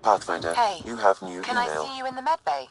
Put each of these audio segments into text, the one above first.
Pathfinder, Hey, you have new can email. I see you in the med bay?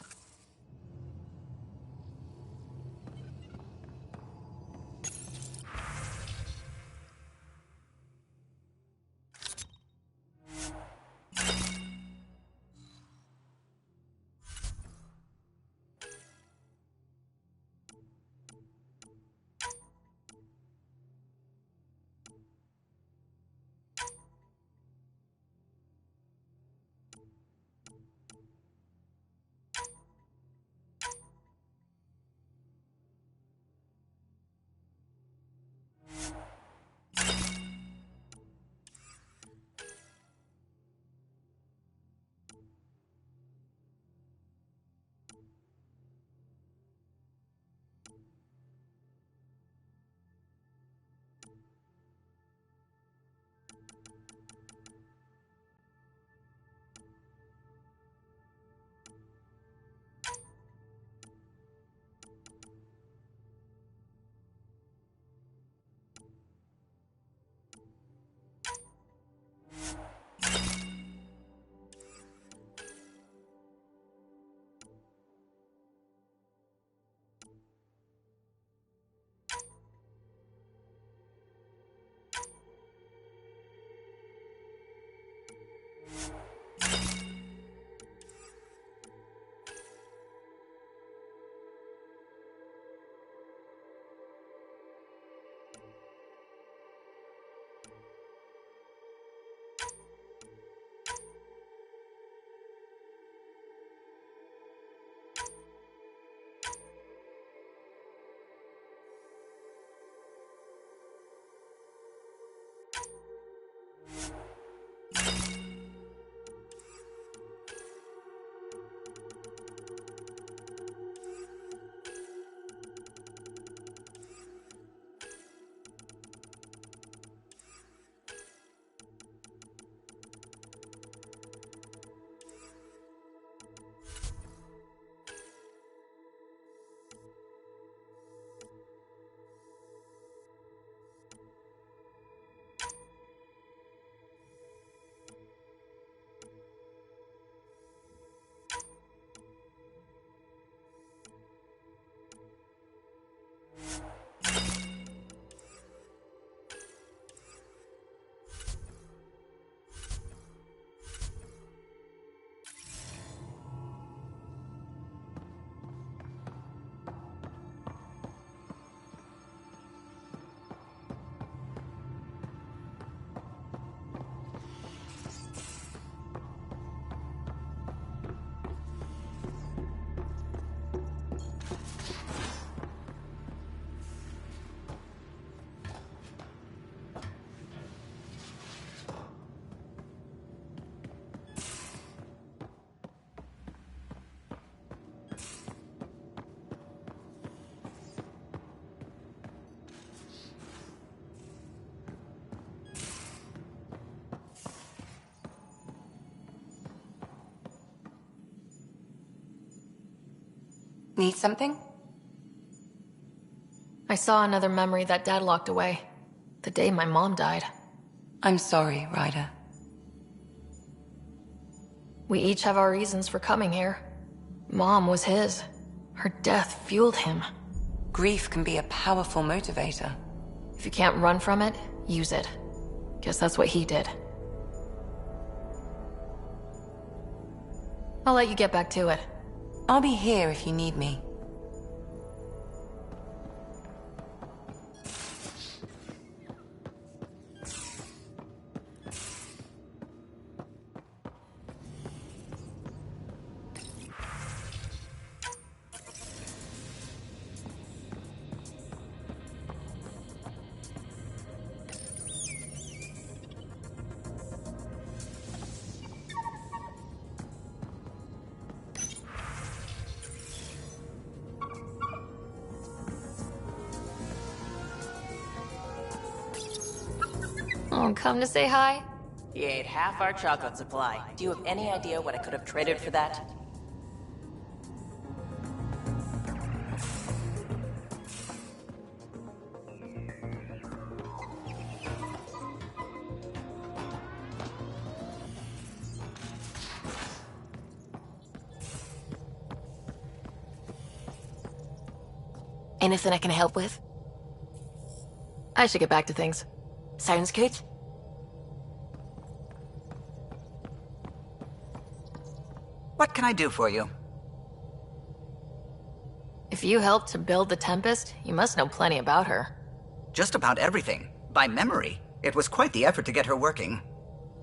Need something? I saw another memory that Dad locked away. The day my mom died. I'm sorry, Ryder. We each have our reasons for coming here. Mom was his. Her death fueled him. Grief can be a powerful motivator. If you can't run from it, use it. Guess that's what he did. I'll let you get back to it. I'll be here if you need me. Oh, come to say hi? You ate half our chocolate supply. Do you have any idea what I could have traded for that? Anything I can help with? I should get back to things. Sounds good? What can I do for you? If you helped to build the Tempest, you must know plenty about her. Just about everything. By memory. It was quite the effort to get her working.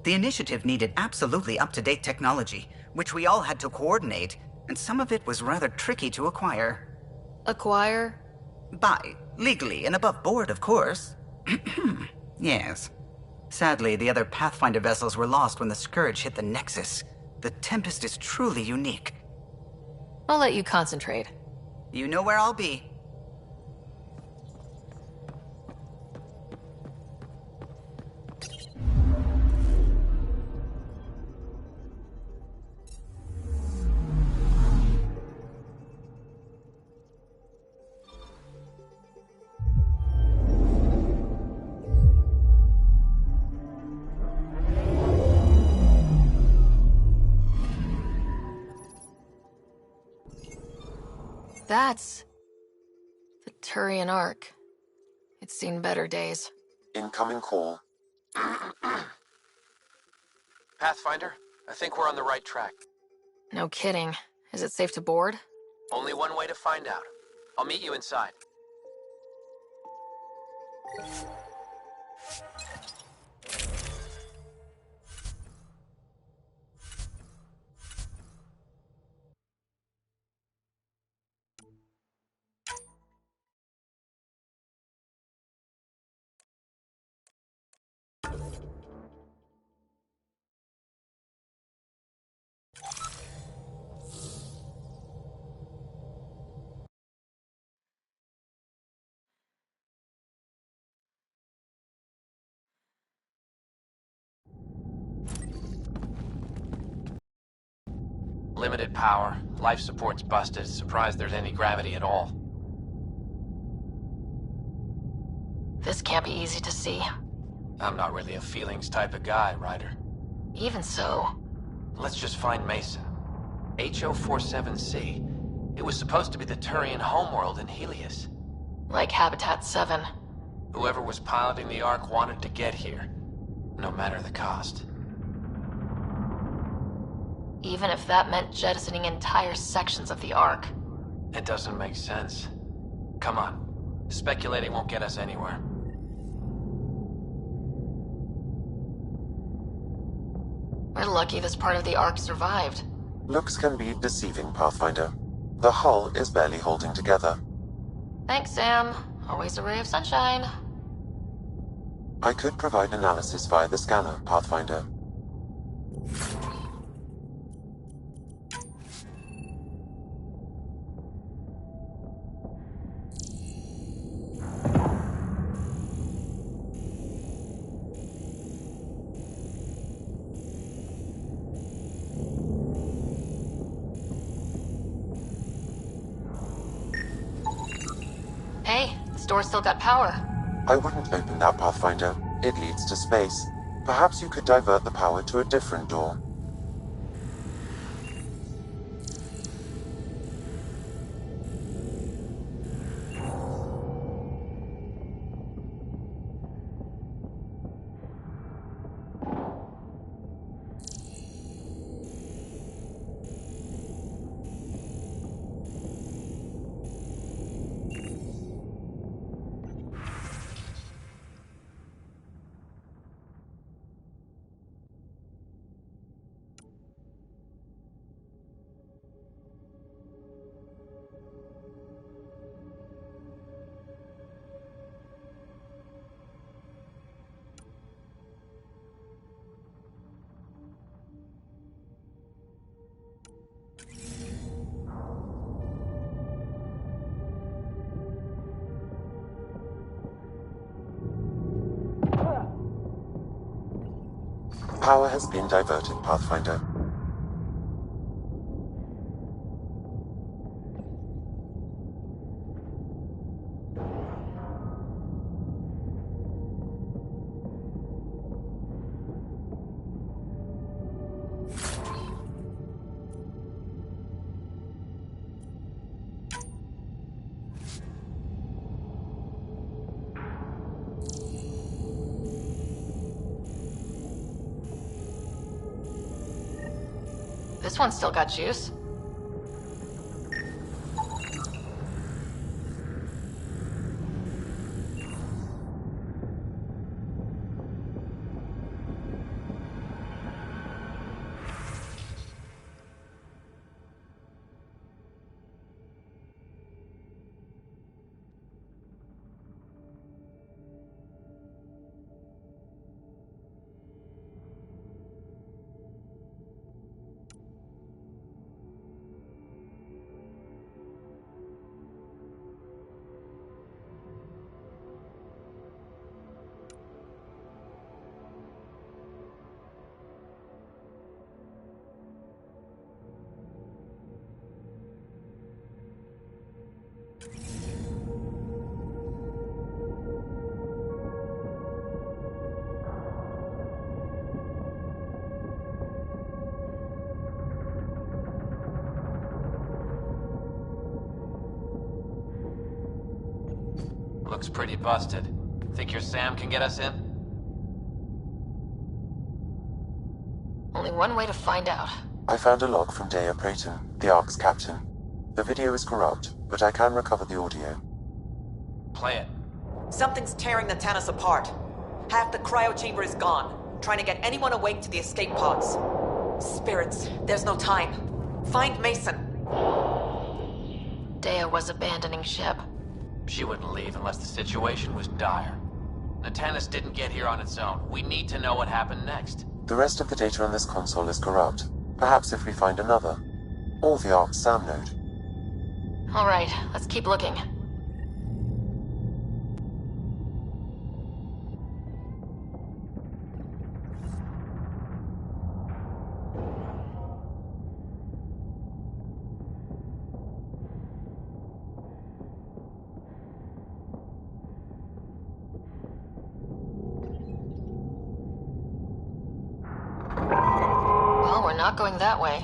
The initiative needed absolutely up-to-date technology, which we all had to coordinate, and some of it was rather tricky to acquire. Acquire? Buy. Legally and above board, of course. Yes. Sadly, the other Pathfinder vessels were lost when the Scourge hit the Nexus. The Tempest is truly unique. I'll let you concentrate. You know where I'll be. That's the Turian Ark. It's seen better days. Incoming call. Pathfinder, I think we're on the right track. No kidding. Is it safe to board? Only one way to find out. I'll meet you inside. Limited power. Life support's busted. Surprised there's any gravity at all. This can't be easy to see. I'm not really a feelings type of guy, Ryder. Even so, Let's just find Mesa. HO47C. It was supposed to be the Turian homeworld in Helios. like Habitat 7. Whoever was piloting the Ark wanted to get here, no matter the cost. Even if that meant jettisoning entire sections of the Ark. It doesn't make sense. Come on. Speculating won't get us anywhere. We're lucky this part of the Ark survived. Looks can be deceiving, Pathfinder. The hull is barely holding together. Thanks, Sam. Always a ray of sunshine. I could provide analysis via the scanner, Pathfinder. door still got power. I wouldn't open that, Pathfinder. It leads to space. Perhaps you could divert the power to a different door. Power has been diverted, Pathfinder. This one's still got juice. Looks pretty busted. Think your Sam can get us in? Only one way to find out. I found a log from Dea Prayton, the Ark's captain. The video is corrupt, but I can recover the audio. Play it. Something's tearing the Tannis apart. Half the cryo chamber is gone, trying to get anyone awake to the escape pods. Spirits, there's no time. Find Mason. Dea was abandoning ship. She wouldn't leave unless the situation was dire. The Tannis didn't get here on its own. We need to know what happened next. The rest of the data on this console is corrupt. Perhaps if we find another. Or the Ark's SAM node. Alright, let's keep looking. Well, we're not going that way.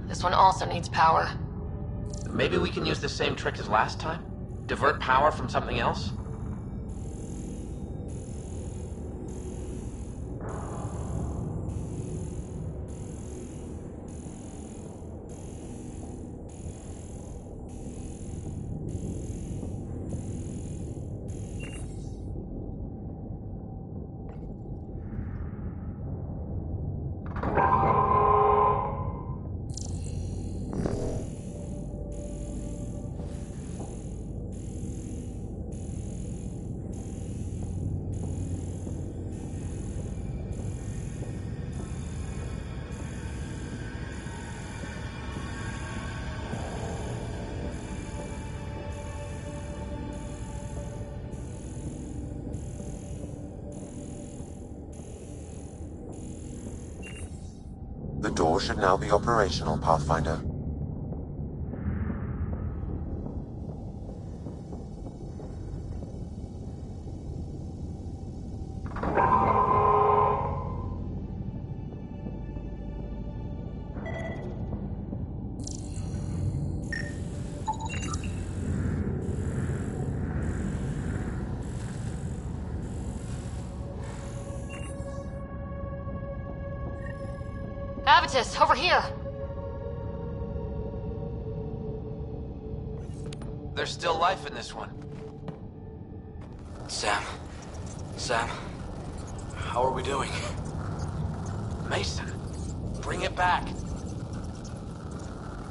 This one also needs power. Maybe we can use the same trick as last time? Divert power from something else? The door should now be operational, Pathfinder. Avitus, over here! There's still life in this one. Sam, how are we doing? Mason, bring it back.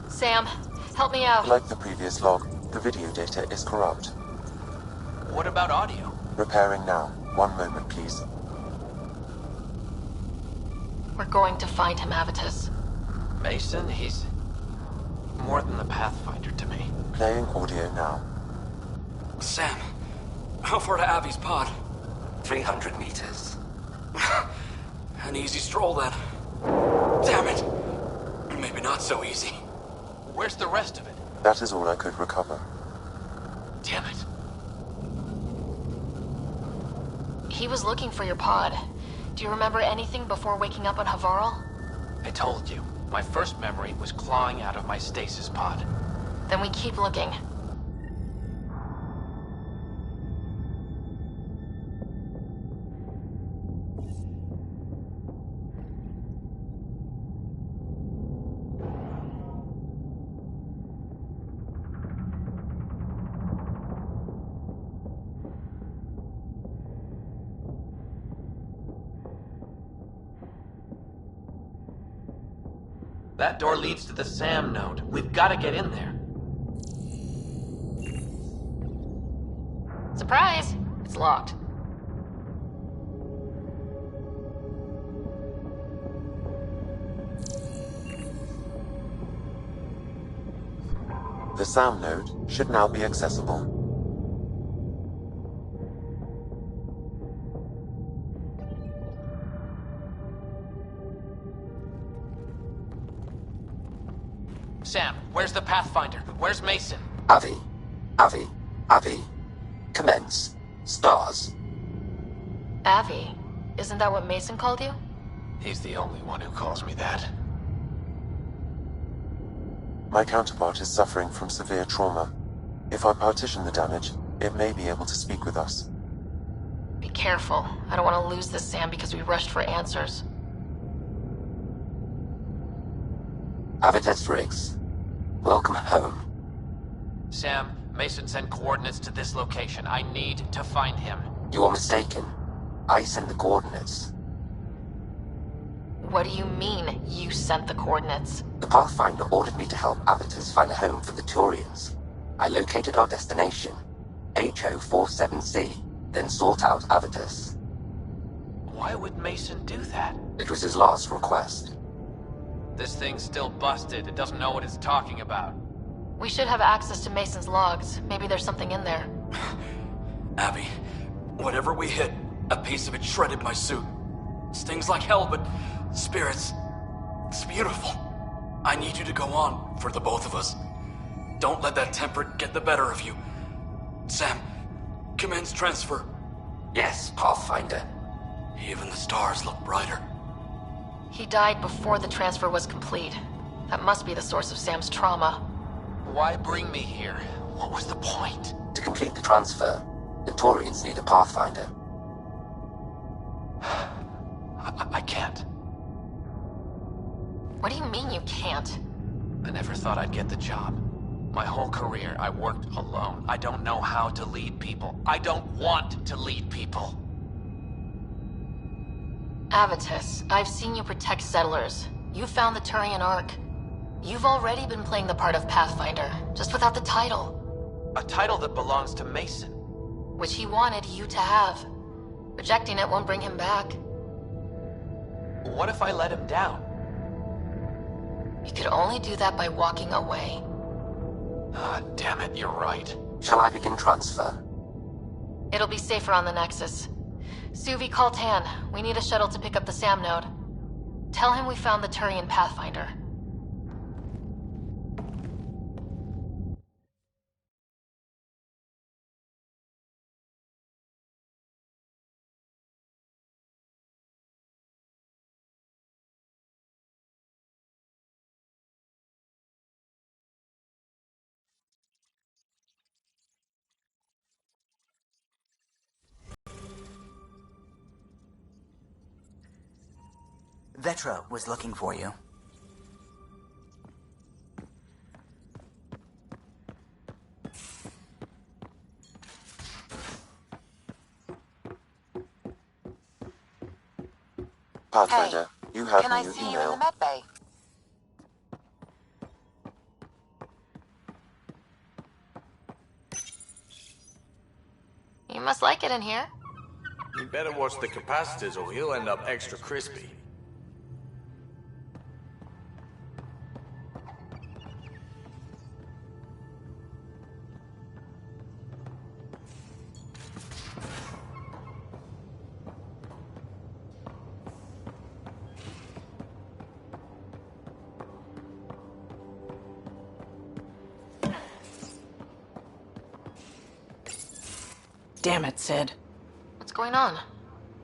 Sam, help me out. Like the previous log, the video data is corrupt. What about audio? Repairing now. 1 moment, please. We're going to find him, Avitus. Mason, he's more than the Pathfinder to me. Playing audio now. Sam, how far to Avi's pod? 300 meters. An easy stroll then. Damn it! Maybe not so easy. Where's the rest of it? That is all I could recover. Damn it. He was looking for your pod. Do you remember anything before waking up on Havarl? I told you. My first memory was clawing out of my stasis pod. Then we keep looking. That door leads to the SAM node. We've got to get in there. Surprise! It's locked. The SAM node should now be accessible. Sam, where's the Pathfinder? Where's Mason? Avi. Commence. Stars. Avi, isn't that what Mason called you? He's the only one who calls me that. My counterpart is suffering from severe trauma. If I partition the damage, it may be able to speak with us. Be careful. I don't want to lose this Sam because we rushed for answers. Avitus Riggs. Welcome home. Sam, Mason sent coordinates to this location. I need to find him. You are mistaken. I sent the coordinates. What do you mean, you sent the coordinates? The Pathfinder ordered me to help Avitus find a home for the Turians. I located our destination, HO47C, then sought out Avitus. Why would Mason do that? It was his last request. This thing's still busted. It doesn't know what it's talking about. We should have access to Mason's logs. Maybe there's something in there. Abby, whatever we hit, a piece of it shredded my suit. Stings like hell, but spirits, it's beautiful. I need you to go on, for the both of us. Don't let that temper get the better of you. Sam, commence transfer. Yes, Pathfinder. Even the stars look brighter. He died before the transfer was complete. That must be the source of Sam's trauma. Why bring me here? What was the point? To complete the transfer, the Turians need a Pathfinder. I can't. What do you mean you can't? I never thought I'd get the job. My whole career, I worked alone. I don't know how to lead people. I don't want to lead people. Avitus, I've seen you protect settlers. You found the Turian Ark. You've already been playing the part of Pathfinder, just without the title. A title that belongs to Mason. Which he wanted you to have. Rejecting it won't bring him back. What if I let him down? You could only do that by walking away. Ah, damn it, you're right. Shall I begin transfer? It'll be safer on the Nexus. Suvi, call Tan. We need a shuttle to pick up the SAM node. Tell him we found the Turian Pathfinder. Vetra was looking for you. Pathfinder, you have Can I new see you in the email. med bay? You must like it in here. You better watch the capacitors or he'll end up extra crispy. Damn it, Sid. What's going on?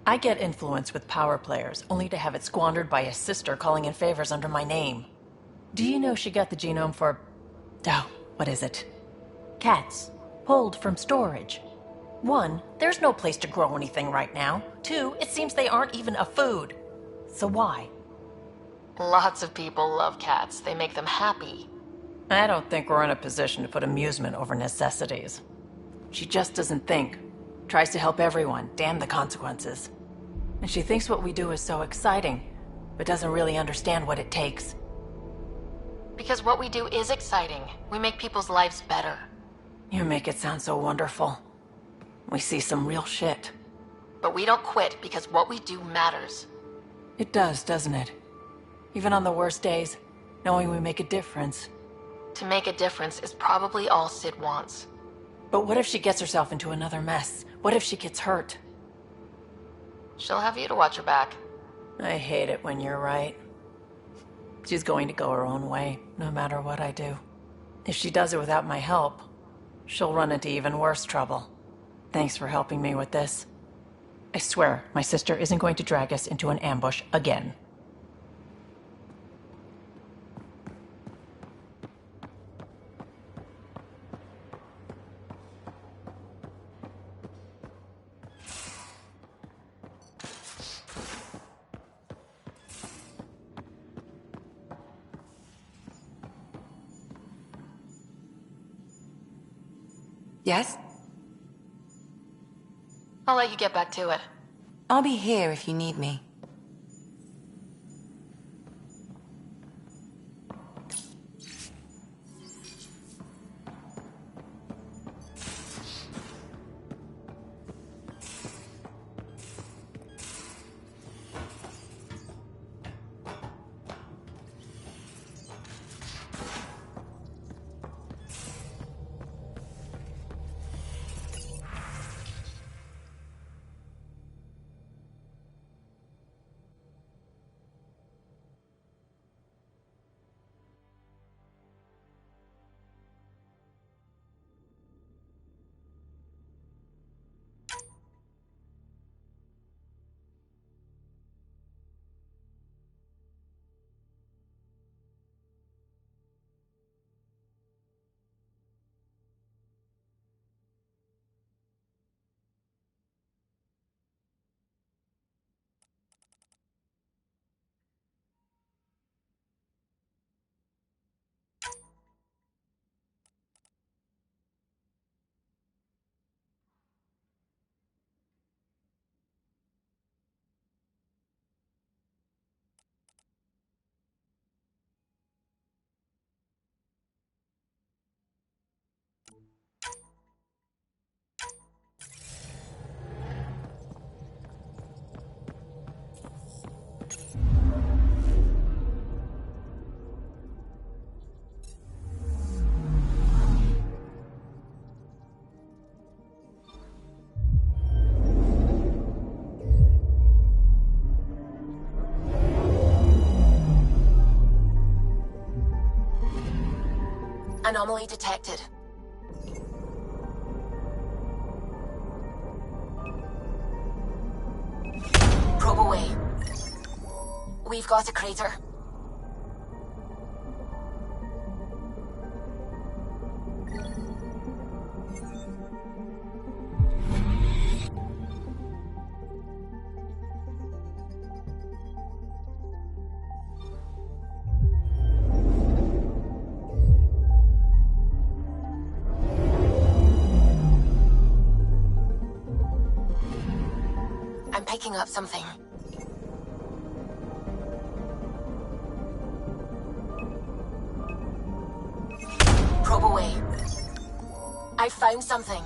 I get influence with power players, only to have it squandered by a sister calling in favors under my name. Do you know she got the genome for... oh, what is it? Cats. Pulled from storage. 1, there's no place to grow anything right now. 2, it seems they aren't even a food. So why? Lots of people love cats. They make them happy. I don't think we're in a position to put amusement over necessities. She just doesn't think. Tries to help everyone, damn the consequences. And she thinks what we do is so exciting, but doesn't really understand what it takes. Because what we do is exciting. We make people's lives better. You make it sound so wonderful. We see some real shit. But we don't quit because what we do matters. It does, doesn't it? Even on the worst days, knowing we make a difference. To make a difference is probably all Sid wants. But what if she gets herself into another mess? What if she gets hurt? She'll have you to watch her back. I hate it when you're right. She's going to go her own way, no matter what I do. If she does it without my help, she'll run into even worse trouble. Thanks for helping me with this. I swear, my sister isn't going to drag us into an ambush again. Yes? I'll let you get back to it. I'll be here if you need me. Anomaly detected. Probe away. We've got a crater. I'm picking up something. Probe away. I found something.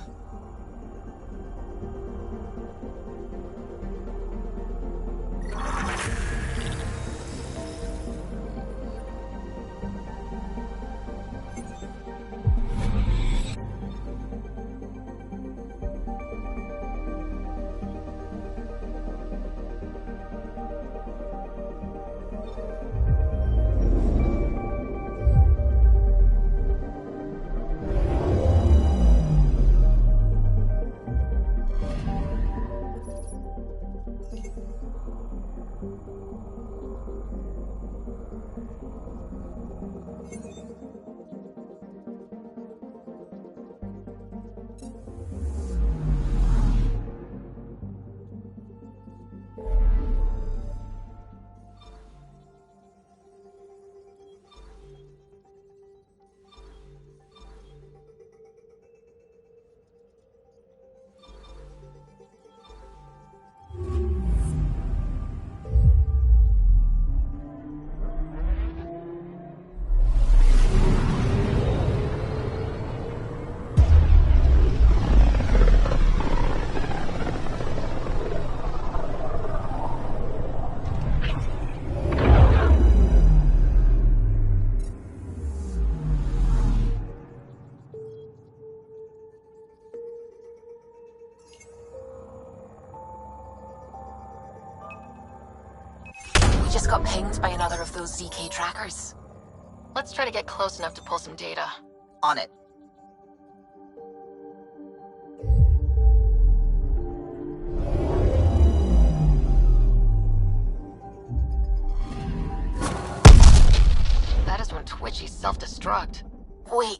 Just got pinged by another of those ZK trackers. Let's try to get close enough to pull some data. On it. That is when Twitchy self-destruct. Wait,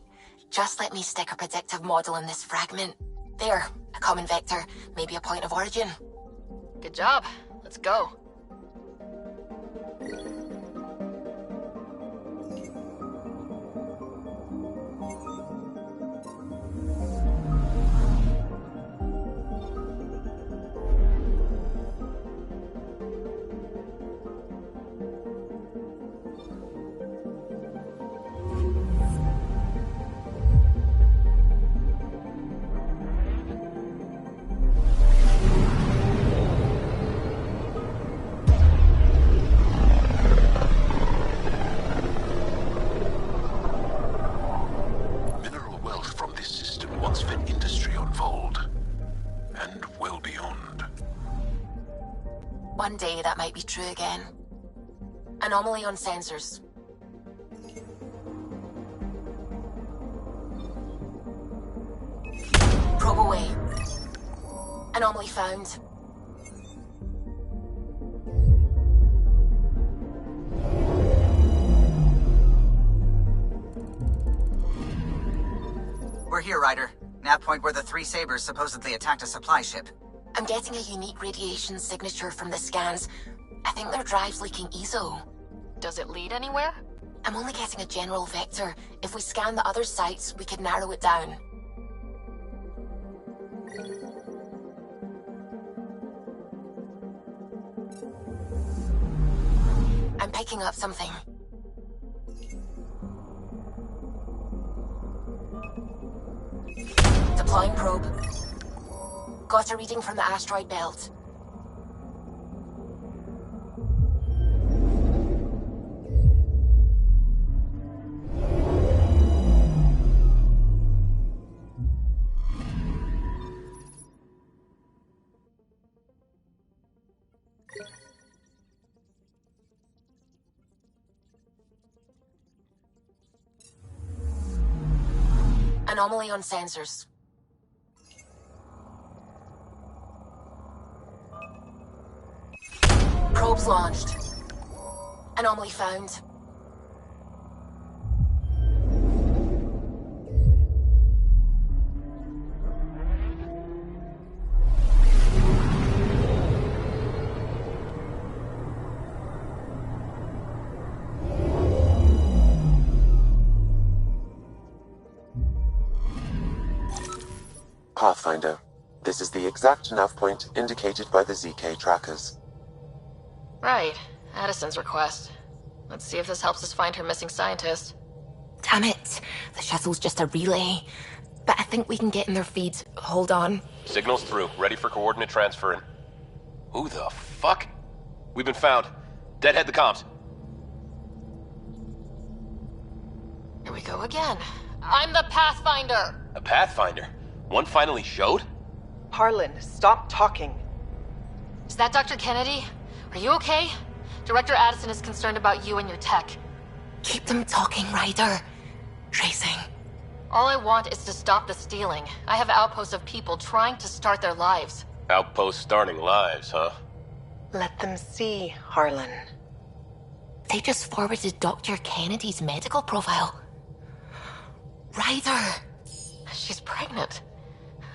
just let me stick a predictive model in this fragment. There, a common vector, maybe a point of origin. Good job. Let's go. One day that might be true again. Anomaly on sensors. Probe away. Anomaly found. We're here, Ryder. Nav point where the three Sabers supposedly attacked a supply ship. I'm getting a unique radiation signature from the scans. I think their drive's leaking ESO. Does it lead anywhere? I'm only getting a general vector. If we scan the other sites, we could narrow it down. I'm picking up something. Deploying probe. Got a reading from the asteroid belt. Anomaly on sensors. Probes launched. Anomaly found. Pathfinder, this is the exact nav point indicated by the ZK trackers. Right. Addison's request. Let's see if this helps us find her missing scientist. Damn it. The shuttle's just a relay. But I think we can get in their feeds. Hold on. Signal's through. Ready for coordinate transferring. Who the fuck? We've been found. Deadhead the comms. Here we go again. I'm the Pathfinder! A Pathfinder? One finally showed? Harlan, stop talking. Is that Dr. Kennedy? Are you okay? Director Addison is concerned about you and your tech. Keep them talking, Ryder. Tracing. All I want is to stop the stealing. I have outposts of people trying to start their lives. Outpost starting lives, huh? Let them see, Harlan. They just forwarded Dr. Kennedy's medical profile. Ryder! She's pregnant.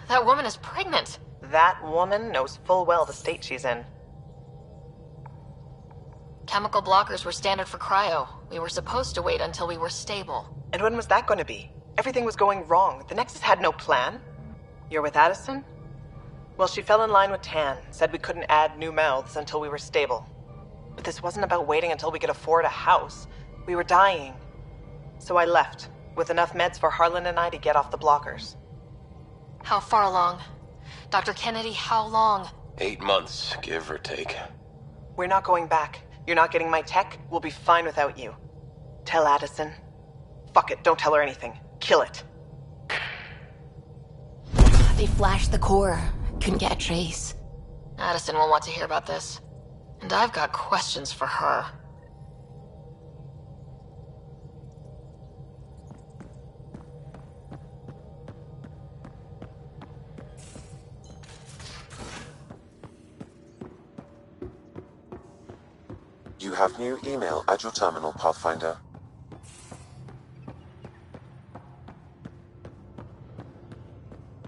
That woman is pregnant. That woman knows full well the state she's in. Chemical blockers were standard for cryo. We were supposed to wait until we were stable. And when was that going to be? Everything was going wrong. The Nexus had no plan. You're with Addison? Well, she fell in line with Tan, said we couldn't add new mouths until we were stable. But this wasn't about waiting until we could afford a house. We were dying. So I left, with enough meds for Harlan and I to get off the blockers. How far along? Dr. Kennedy, how long? 8 months, give or take. We're not going back. You're not getting my tech. We'll be fine without you. Tell Addison. Fuck it, don't tell her anything. Kill it. They flashed the core. Couldn't get a trace. Addison will want to hear about this. And I've got questions for her. You have new email at your terminal, Pathfinder.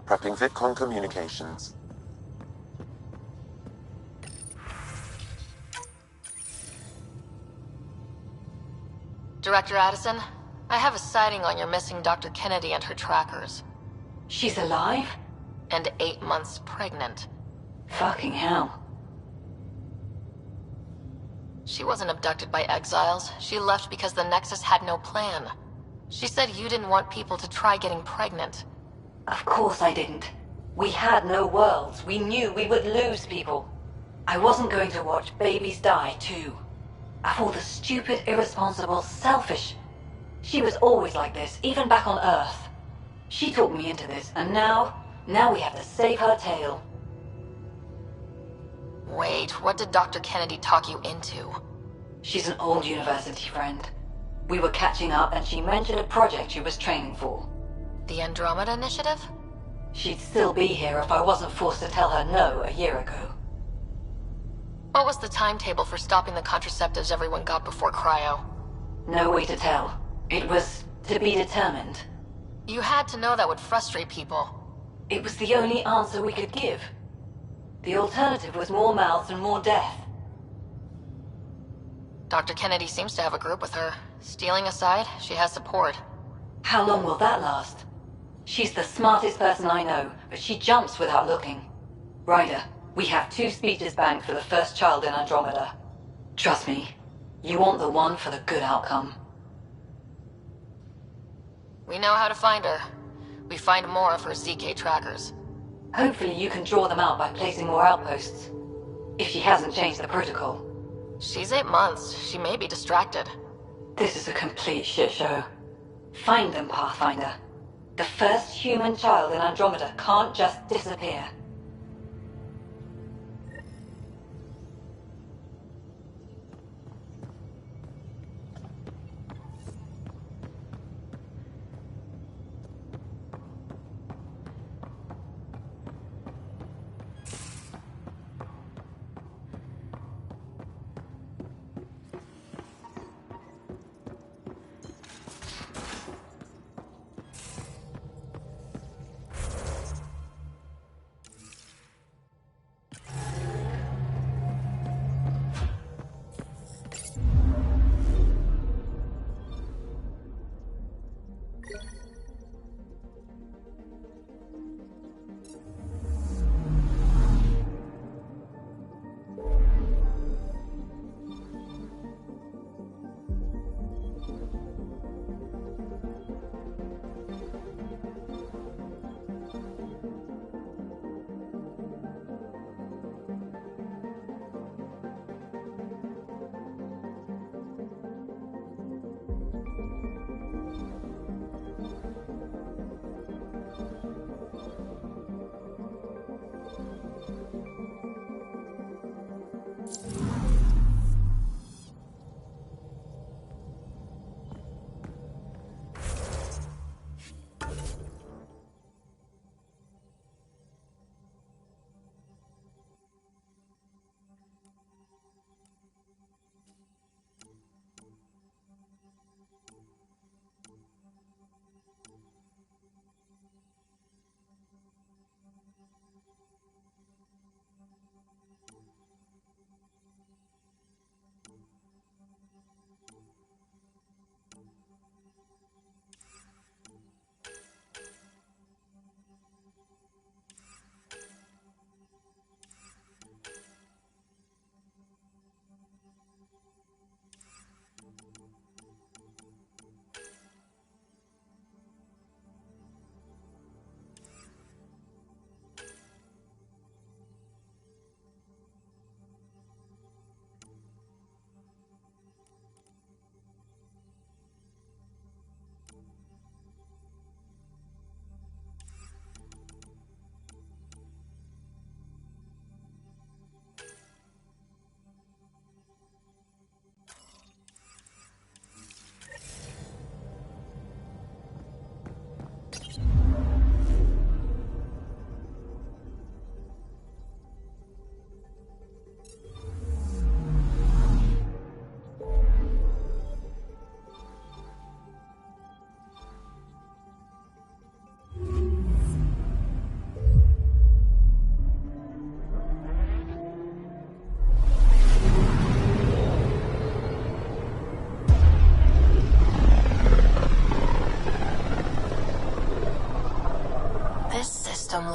Prepping VidCon communications. Director Addison, I have a sighting on your missing Dr. Kennedy and her trackers. She's alive? And 8 months pregnant. Fucking hell. She wasn't abducted by exiles. She left because the Nexus had no plan. She said you didn't want people to try getting pregnant. Of course I didn't. We had no worlds. We knew we would lose people. I wasn't going to watch babies die, too. Of all the stupid, irresponsible, selfish. She was always like this, even back on Earth. She talked me into this, and now we have to save her tail. Wait, what did Dr. Kennedy talk you into? She's an old university friend. We were catching up, and she mentioned a project she was training for. The Andromeda Initiative? She'd still be here if I wasn't forced to tell her no a year ago. What was the timetable for stopping the contraceptives everyone got before cryo? No way to tell. It was to be determined. You had to know that would frustrate people. It was the only answer we could give. The alternative was more mouths and more death. Dr. Kennedy seems to have a group with her. Stealing aside, she has support. How long will that last? She's the smartest person I know, but she jumps without looking. Ryder, we have 2 speeches banked for the first child in Andromeda. Trust me, you want the one for the good outcome. We know how to find her. We find more of her ZK trackers. Hopefully you can draw them out by placing more outposts. If she hasn't changed the protocol. She's 8 months. She may be distracted. This is a complete shit show. Find them, Pathfinder. The first human child in Andromeda can't just disappear.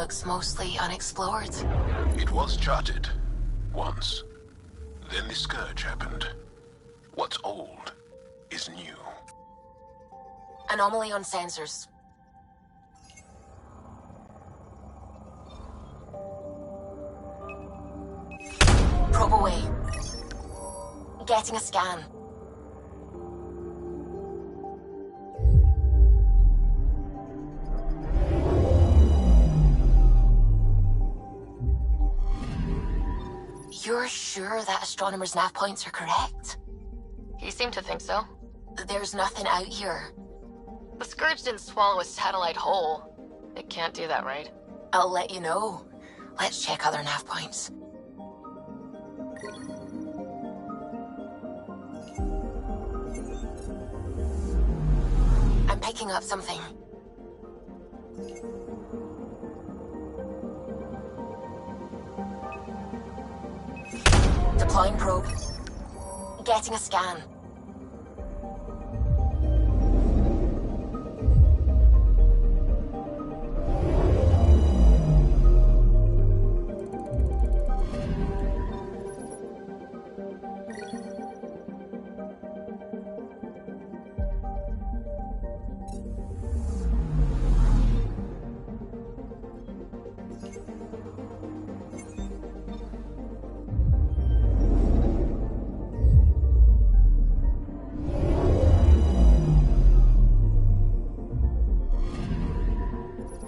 looks mostly unexplored. It was charted. Once. Then the Scourge happened. What's old is new. Anomaly on sensors. Probe away. Getting a scan. You're sure that astronomer's nav points are correct? He seemed to think so. There's nothing out here. The Scourge didn't swallow a satellite whole. It can't do that, right? I'll let you know. Let's check other nav points. I'm picking up something. Deploying probe. Getting a scan.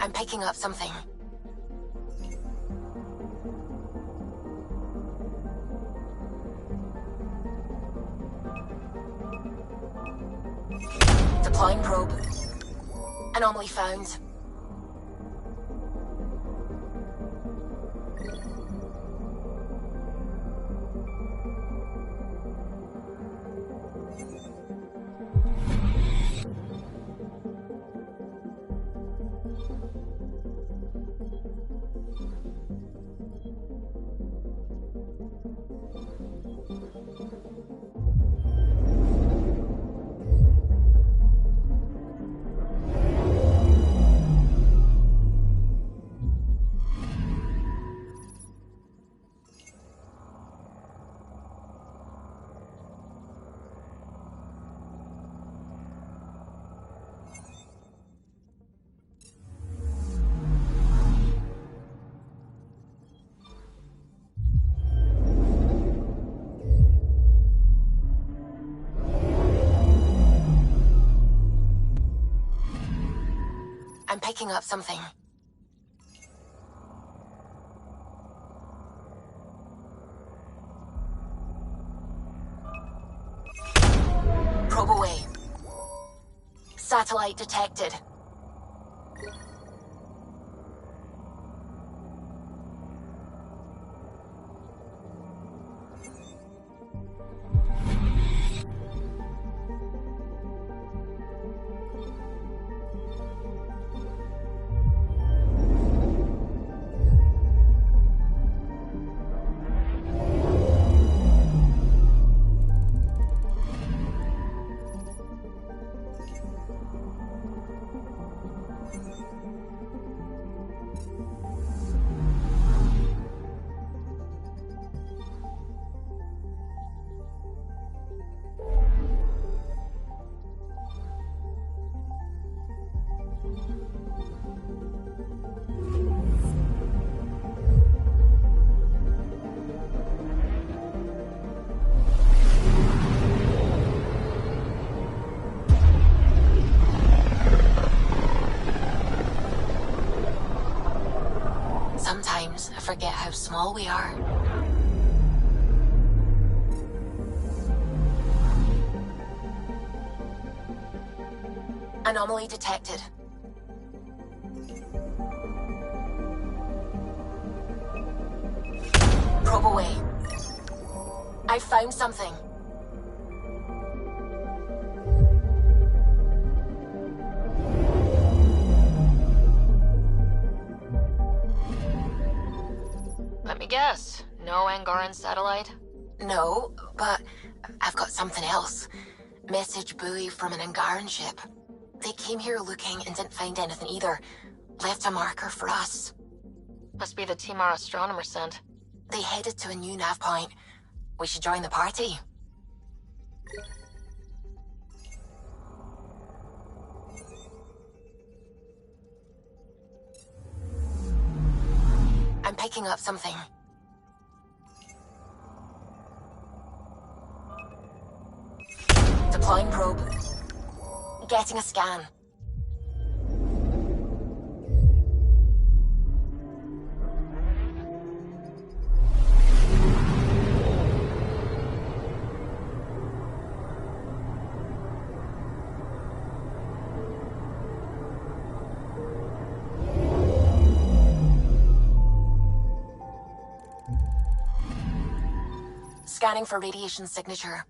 I'm picking up something. Deploying probe. Anomaly found. I'm picking up something. Probe away. Satellite detected. Sometimes I forget how small we are. Anomaly detected. Probe away. I found something. Let me guess. No Angaran satellite? No, but I've got something else. Message buoy from an Angaran ship. They came here looking and didn't find anything either. Left a marker for us. Must be the team our astronomer sent. They headed to a new nav point. We should join the party. I'm picking up something. Deploying probe. Getting a scan. Scanning for radiation signature.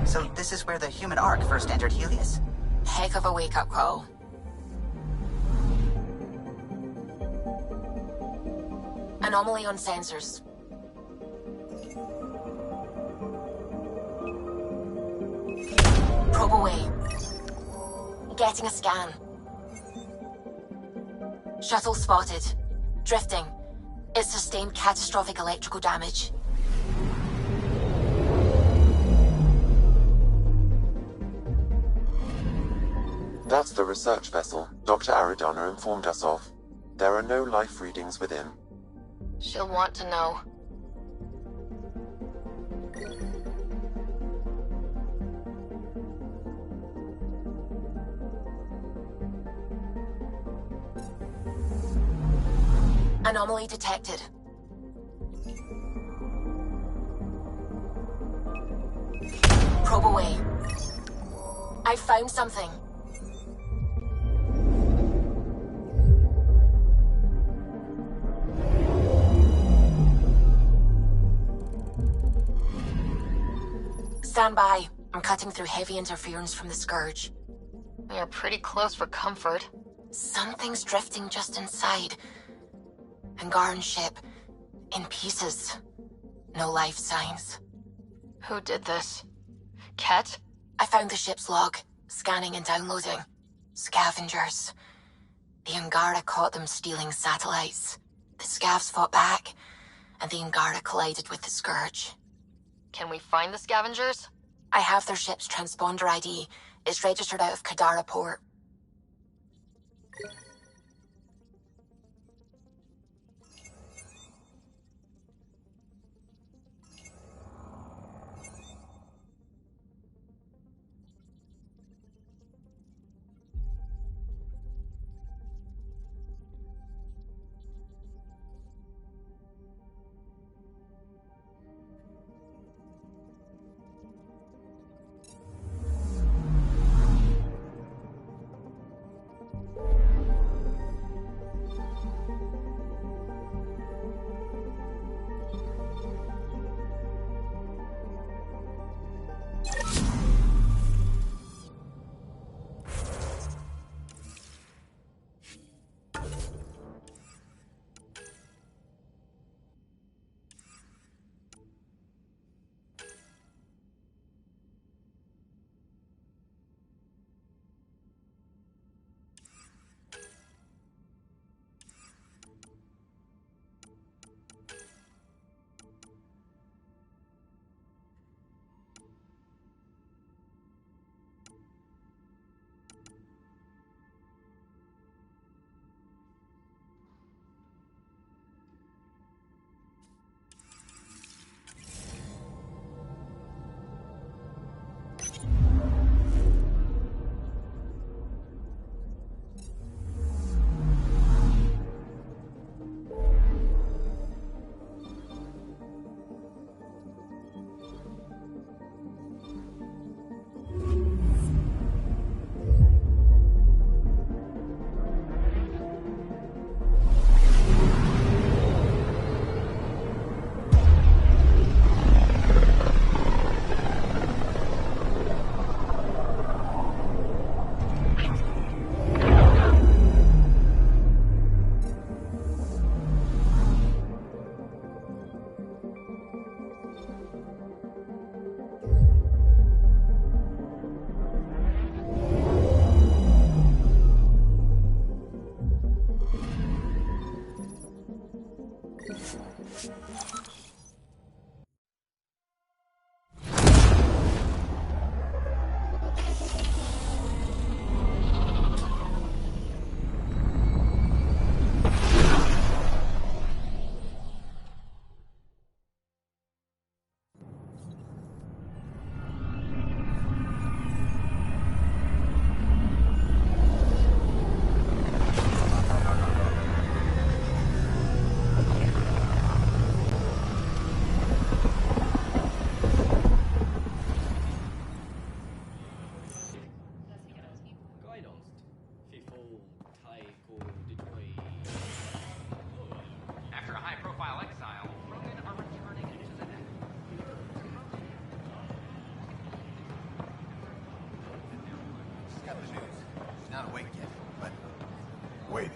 So this is where the human Ark first entered Helios? Heck of a wake-up call. Anomaly on sensors. Probe away. Getting a scan. Shuttle spotted. Drifting. It sustained catastrophic electrical damage. That's the research vessel Dr. Aridana informed us of. There are no life readings within. She'll want to know. Anomaly detected. Probe away. I found something. Stand by. I'm cutting through heavy interference from the Scourge. We are pretty close for comfort. Something's drifting just inside. Angaran ship. In pieces. No life signs. Who did this? Ket? I found the ship's log. Scanning and downloading. Scavengers. The Angara caught them stealing satellites. The Scavs fought back, and the Angara collided with the Scourge. Can we find the scavengers? I have their ship's transponder ID. It's registered out of Kadara port. After a high-profile exile, Rogan are returning to the net. She's got the news. She's not awake yet, but... Wait.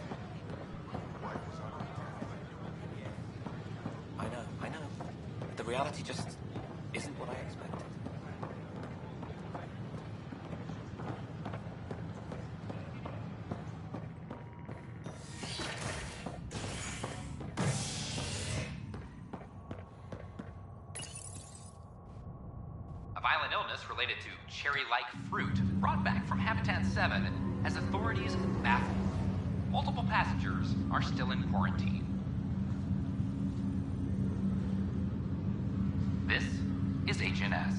I know. But the reality just isn't what I expected. A violent illness related to cherry-like fruit brought back from Habitat 7 as authorities baffled. Multiple passengers are still in quarantine. This is HNS.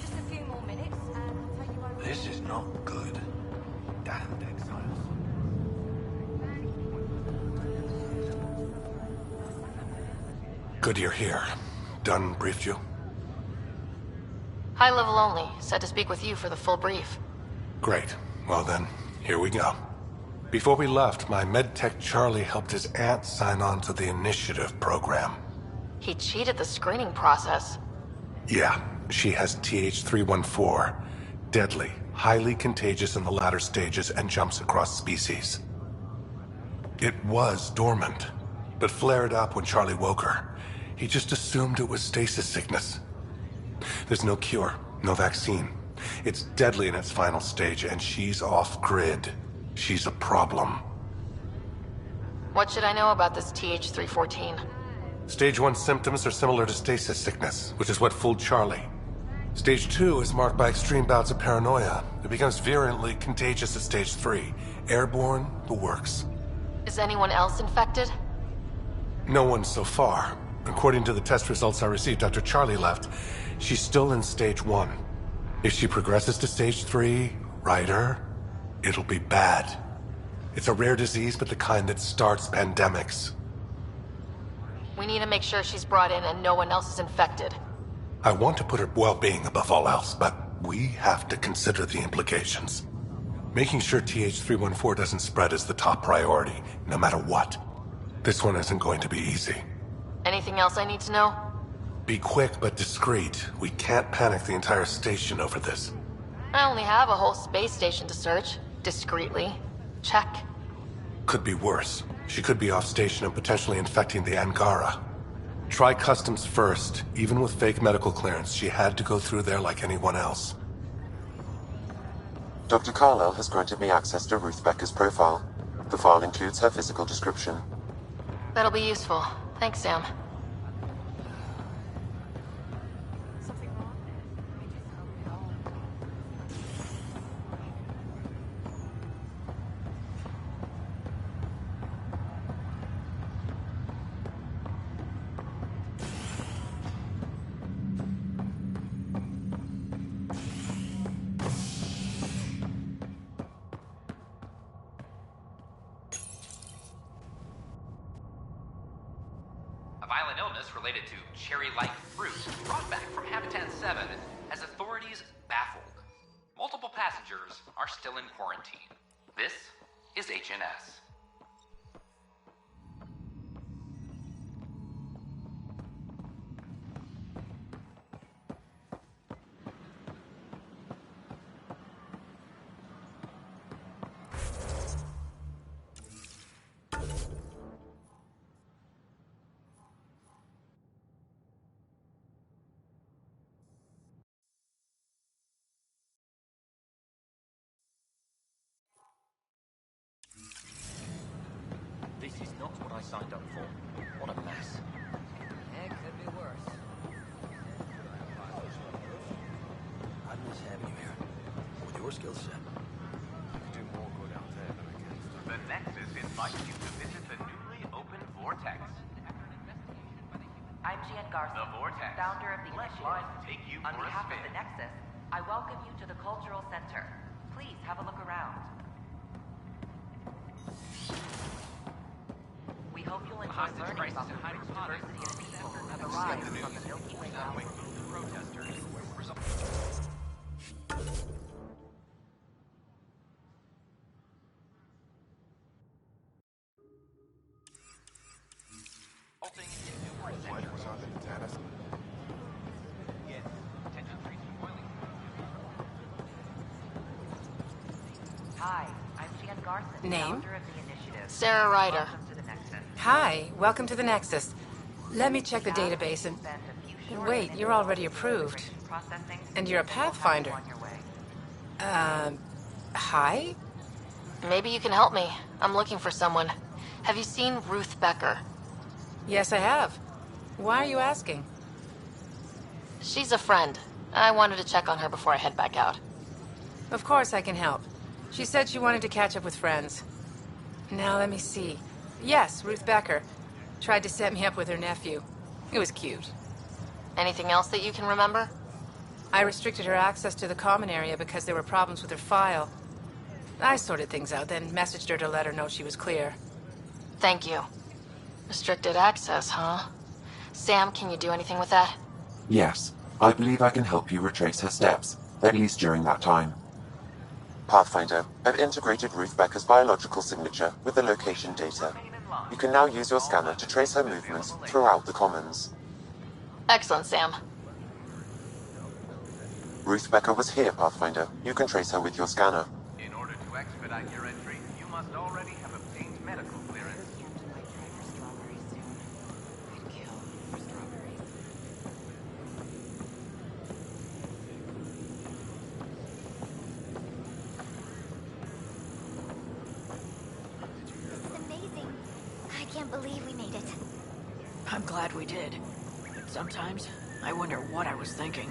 Just a few more minutes, and I'll take you over. This is not good. Damned exiles. Good you're here. Dunn briefed you? High level only. Said to speak with you for the full brief. Great. Well then, here we go. Before we left, my medtech Charlie helped his aunt sign on to the initiative program. He cheated the screening process. Yeah, she has TH314. Deadly, highly contagious in the latter stages and jumps across species. It was dormant, but flared up when Charlie woke her. He just assumed it was stasis sickness. There's no cure, no vaccine. It's deadly in its final stage, and she's off-grid. She's a problem. What should I know about this TH314? Stage 1 symptoms are similar to stasis sickness, which is what fooled Charlie. Stage 2 is marked by extreme bouts of paranoia. It becomes virulently contagious at Stage 3. Airborne, the works. Is anyone else infected? No one so far. According to the test results I received after Charlie left, she's still in Stage 1. If she progresses to Stage 3, Rider, it'll be bad. It's a rare disease, but the kind that starts pandemics. We need to make sure she's brought in and no one else is infected. I want to put her well-being above all else, but we have to consider the implications. Making sure TH314 doesn't spread is the top priority, no matter what. This one isn't going to be easy. Anything else I need to know? Be quick but discreet. We can't panic the entire station over this. I only have a whole space station to search. Discreetly. Check. Could be worse. She could be off station and potentially infecting the Angara. Try customs first. Even with fake medical clearance, she had to go through there like anyone else. Dr. Carlyle has granted me access to Ruth Becker's profile. The file includes her physical description. That'll be useful. Thanks, Sam. Violent illness related to cherry-like fruit brought back from Habitat 7 has authorities baffled. Multiple passengers are still in quarantine. This is HNS. skill set. The Nexus invites you to visit the newly opened Vortex. I'm Gian Garza, The Vortex. founder of the Let initiative. life take you On for a behalf of spin. the Nexus, I welcome you to the Cultural Center. Please have a look around. We hope you'll enjoy Hostage learning crisis about the in Harry rich Potter. diversity of people who have arrived from the Milky Way galaxy. The protesters. Resulting in numerous sectors. Yes. Attention trees for boiling. Hi, I'm Gian Garza, Name? founder of the initiative. Sara Rider. Welcome to the Nexus. Hi, welcome to the Nexus. Let me check the database and... Wait, you're already approved. And you're a Pathfinder. Hi? Maybe you can help me. I'm looking for someone. Have you seen Ruth Becker? Yes, I have. Why are you asking? She's a friend. I wanted to check on her before I head back out. Of course I can help. She said she wanted to catch up with friends. Now let me see. Yes, Ruth Becker. Tried to set me up with her nephew. It was cute. Anything else that you can remember? I restricted her access to the common area because there were problems with her file. I sorted things out, then messaged her to let her know she was clear. Thank you. Restricted access, huh? Sam, can you do anything with that? Yes, I believe I can help you retrace her steps, at least during that time. Pathfinder, I've integrated Ruth Becker's biological signature with the location data. You can now use your scanner to trace her movements throughout the Commons. Excellent, Sam. Ruth Becker was here, Pathfinder. You can trace her with your scanner. In order to expedite your entry, you must already have obtained medical clearance. This is amazing. I can't believe we made it. I'm glad we did. Sometimes, I wonder what I was thinking.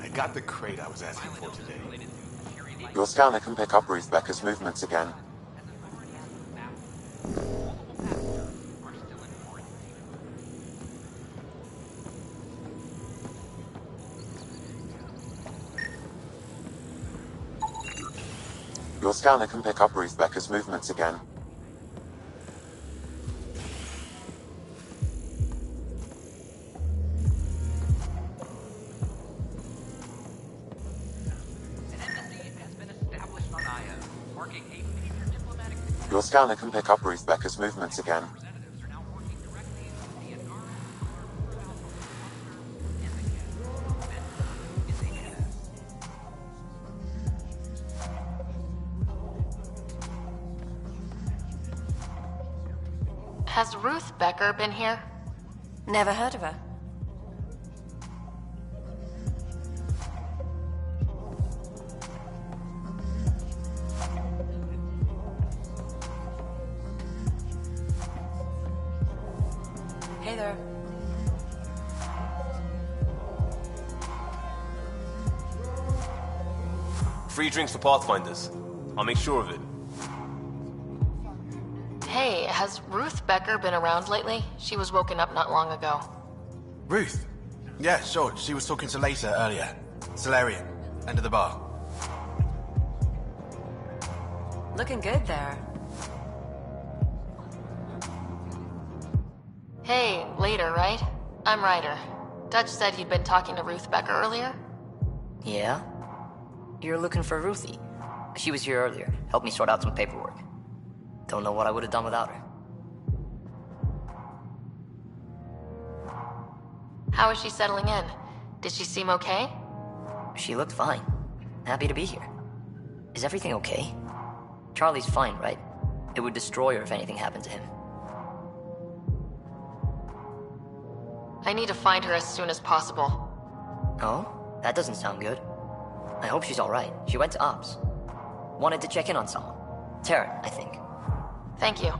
I got the crate I was asking for today. Your scanner can pick up Ruth Becker's movements again. Your scanner can pick up Ruth Becker's movements again. Your scanner can pick up Ruth Becker's movements again. Has Ruth Becker been here? Never heard of her. Hey there. Free drinks for Pathfinders. I'll make sure of it. Hey, has Ruth Becker been around lately? She was woken up not long ago. Ruth? Yeah, sure. She was talking to Later earlier. Solarian. End of the bar. Looking good there. Hey, later, right? I'm Ryder. Dutch said you'd been talking to Ruth Becker earlier? Yeah? You're looking for Ruthie. She was here earlier. Helped me sort out some paperwork. Don't know what I would have done without her. How is she settling in? Did she seem okay? She looked fine. Happy to be here. Is everything okay? Charlie's fine, right? It would destroy her if anything happened to him. I need to find her as soon as possible. Oh? That doesn't sound good. I hope she's alright. She went to Ops. Wanted to check in on someone. Taryn, I think. Thank you.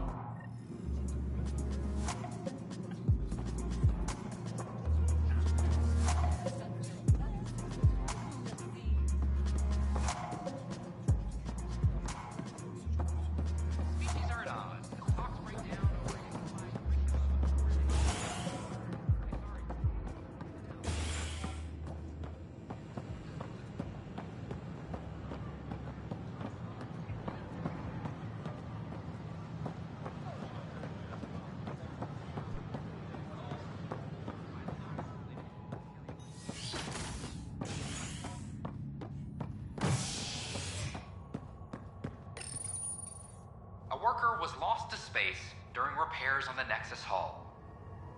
Was lost to space during repairs on the Nexus hull.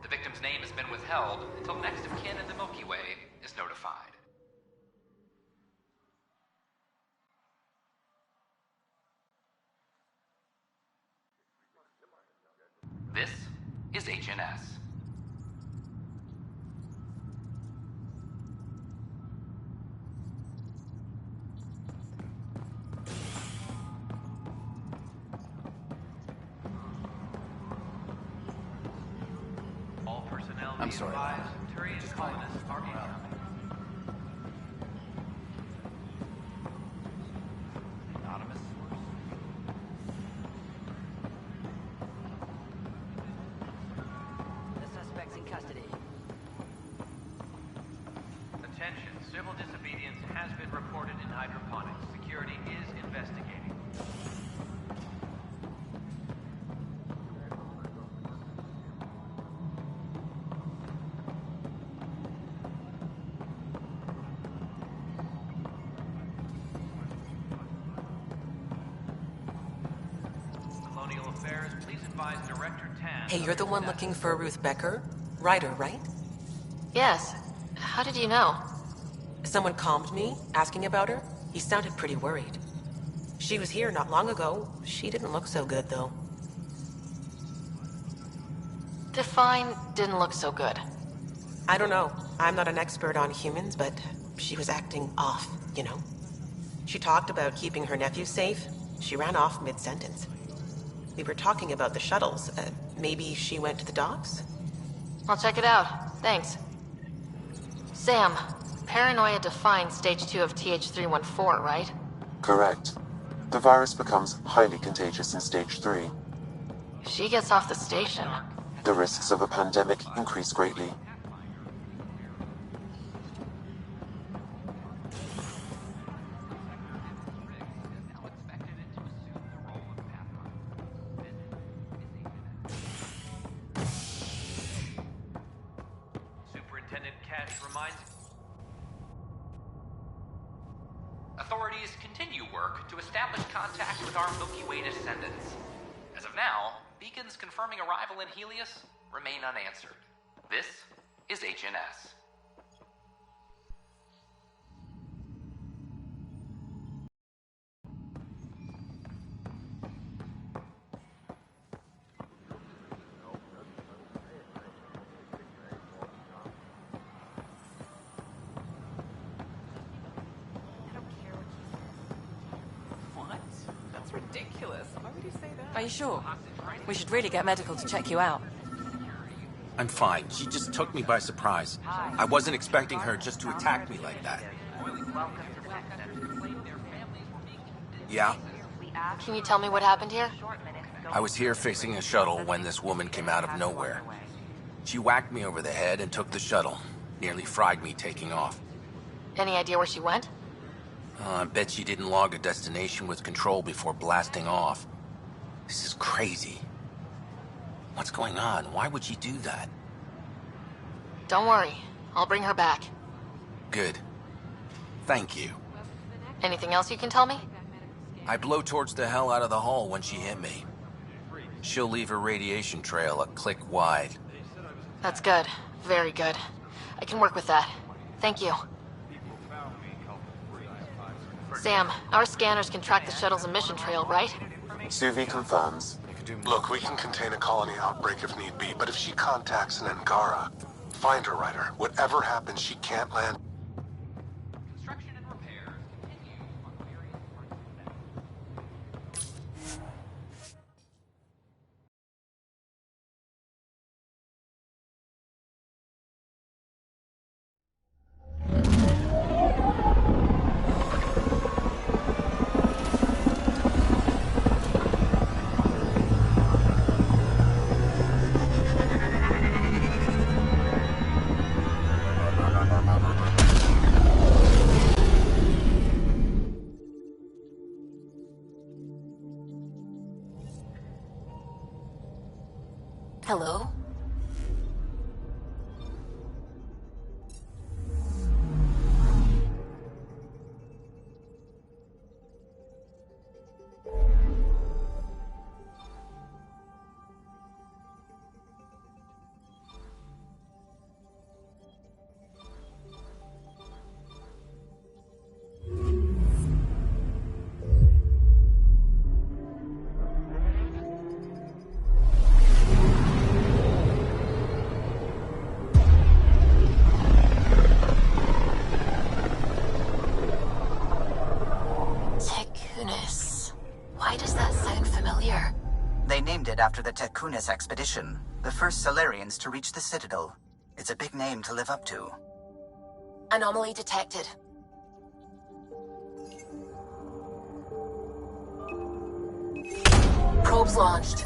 The victim's name has been withheld until next of kin in the Milky Way is notified. This is HNS. I'm sorry. Just colonists are incoming. Anonymous source. The suspect's in custody. Attention, civil disobedience has been reported in hydroponics. Security is investigating. Hey, you're the one looking for Ruth Becker? Rider, right? Yes. How did you know? Someone calmed me, asking about her. He sounded pretty worried. She was here not long ago. She didn't look so good, though. Define didn't look so good. I don't know. I'm not an expert on humans, but she was acting off, you know? She talked about keeping her nephew safe. She ran off mid-sentence. We were talking about the shuttles. Maybe she went to the docks? I'll check it out. Thanks. Sam, paranoia defines stage 2 of TH314, right? Correct. The virus becomes highly contagious in stage 3. If she gets off the station, The risks of a pandemic increase greatly. Superintendent Cash reminds... Authorities continue work to establish contact with our Milky Way descendants. As of now, beacons confirming arrival in Helios remain unanswered. This is HNS. What? That's ridiculous. Why would you say that? Are you sure? We should really get medical to check you out. I'm fine. She just took me by surprise. I wasn't expecting her just to attack me like that. Yeah? Can you tell me what happened here? I was here fixing a shuttle when this woman came out of nowhere. She whacked me over the head and took the shuttle. Nearly fried me taking off. Any idea where she went? I bet she didn't log a destination with control before blasting off. This is crazy. What's going on? Why would she do that? Don't worry. I'll bring her back. Good. Thank you. Anything else you can tell me? I blowtorched the hell out of the hull when she hit me. She'll leave her radiation trail a click wide. That's good. Very good. I can work with that. Thank you. Sam, our scanners can track the shuttle's emission trail, right? Suvi confirms. Look, we can contain a colony outbreak if need be, but if she contacts an Angara, find her, Ryder. Whatever happens, she can't land. Construction and repairs continue on various parts of the network. Hello? Why does that sound familiar? They named it after the Tekunis expedition, the first Solarians to reach the Citadel. It's a big name to live up to. Anomaly detected. Probes launched.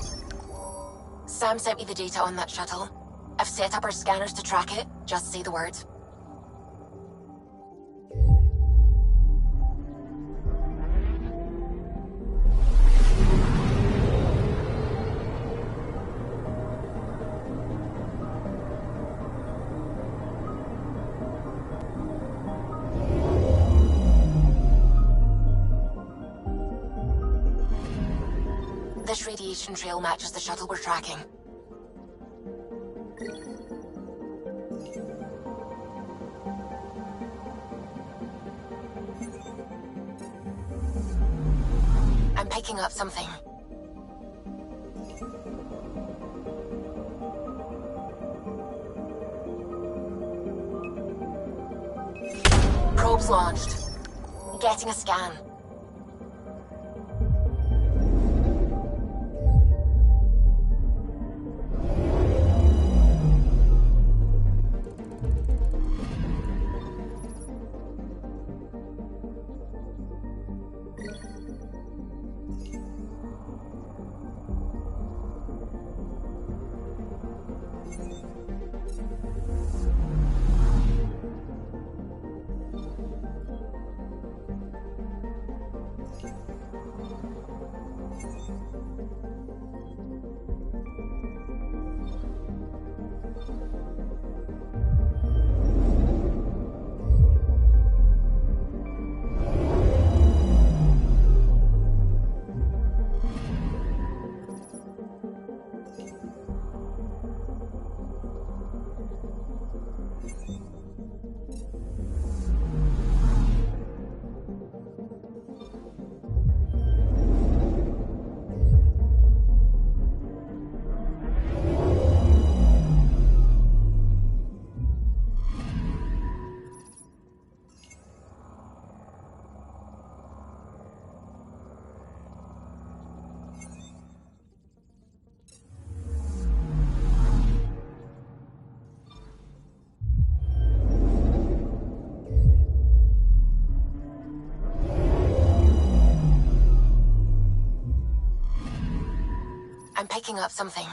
Sam sent me the data on that shuttle. I've set up our scanners to track it. Just say the word. This radiation trail matches the shuttle we're tracking. I'm picking up something. Probes launched. Getting a scan. I'm picking up something.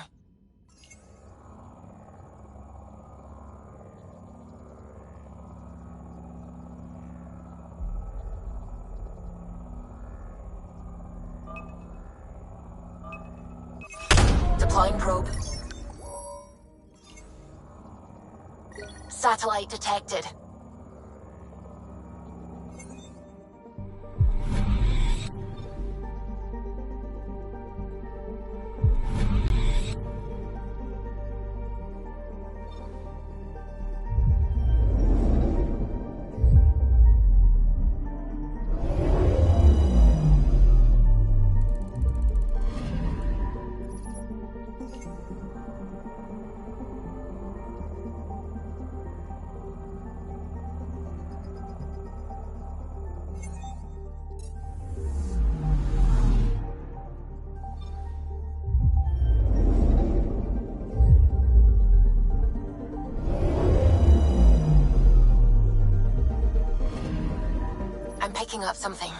Deploying probe. Satellite detected. picking up something.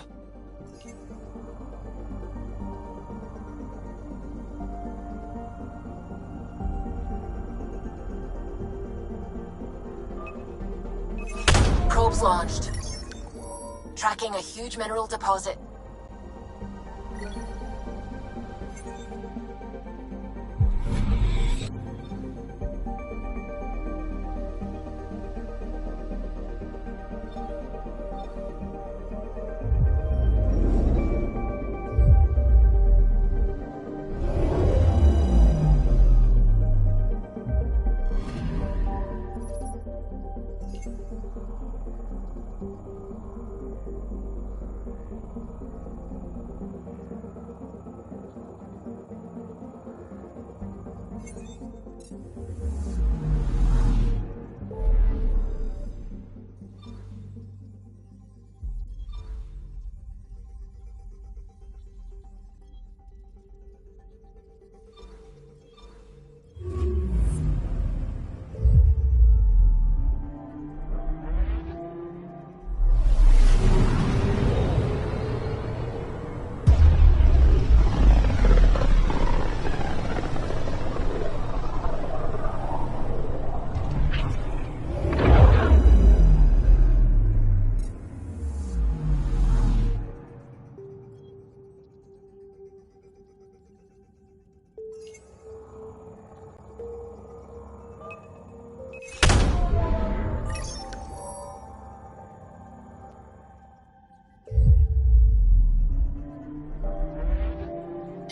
Probes launched. Tracking a huge mineral deposit.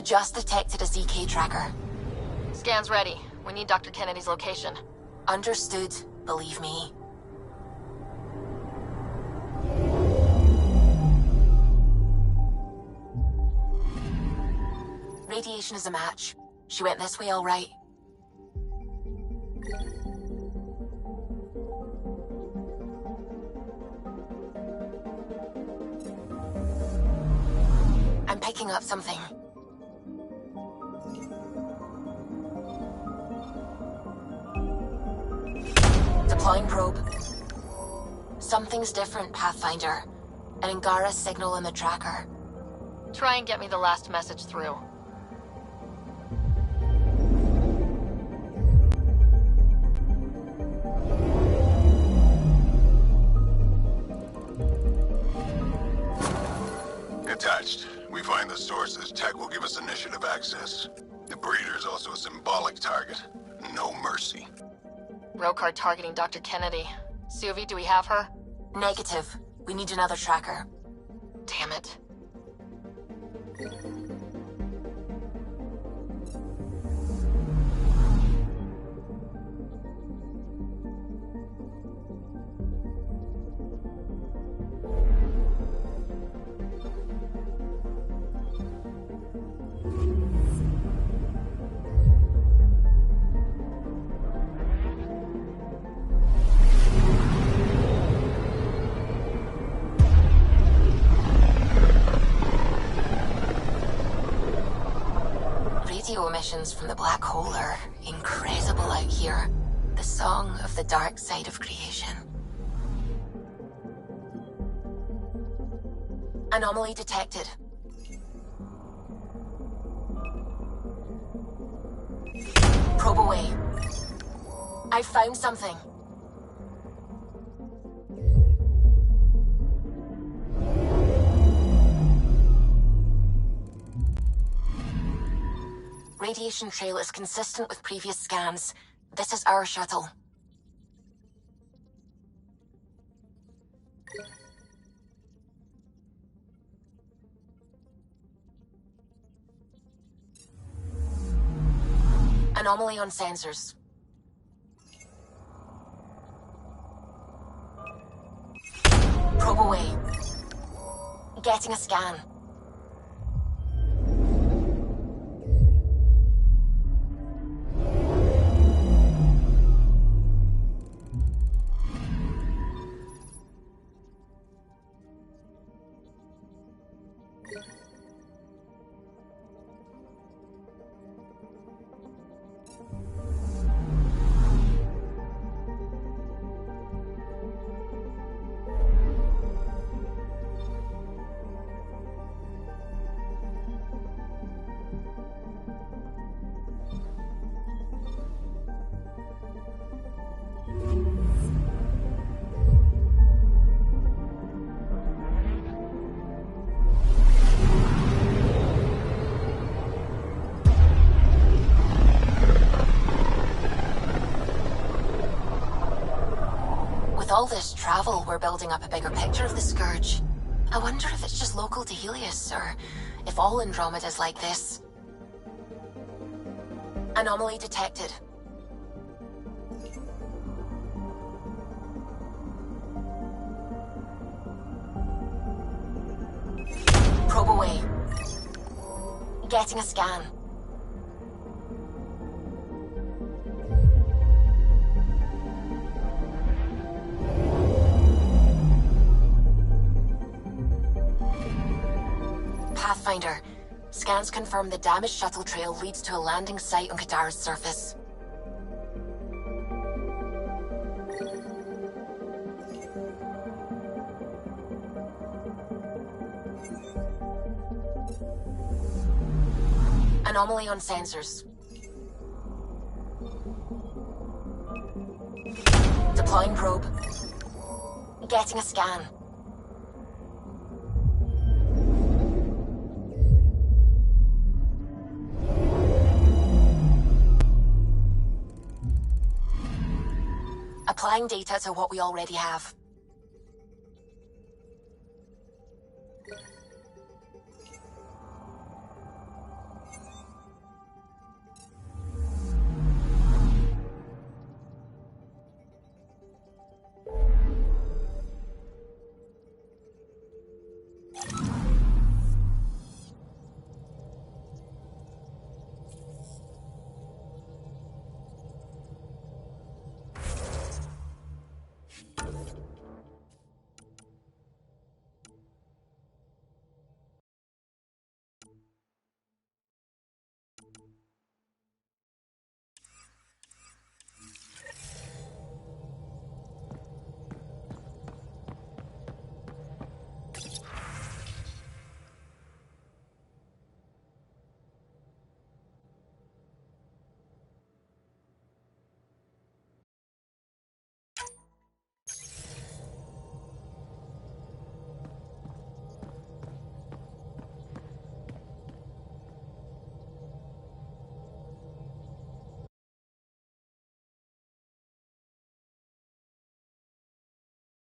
Just detected a ZK tracker. Scan's ready. We need Dr. Kennedy's location. Understood, believe me. Radiation is a match. She went this way all right. I'm picking up something. Deploying probe. Something's different, Pathfinder. An Angara signal in the tracker. Try and get me the last message through. Attached. We find the sources. Tech will give us initiative access. The breeder is also a symbolic target. No mercy. Rokar targeting Dr. Kennedy. Suvi, do we have her? Negative. We need another tracker. Damn it. Emissions from the black hole are incredible out here. The song of the dark side of creation. Anomaly detected. Probe away. I found something. Radiation trail is consistent with previous scans. This is our shuttle. Anomaly on sensors. Probe away. Getting a scan. all this travel, we're building up a bigger picture of the Scourge. I wonder if it's just local to Helios, or if all Andromeda's like this. Anomaly detected. Probe away. Getting a scan. Pathfinder. Scans confirm the damaged shuttle trail leads to a landing site on Kadara's surface. Anomaly on sensors. Deploying probe. Getting a scan. Applying data to what we already have.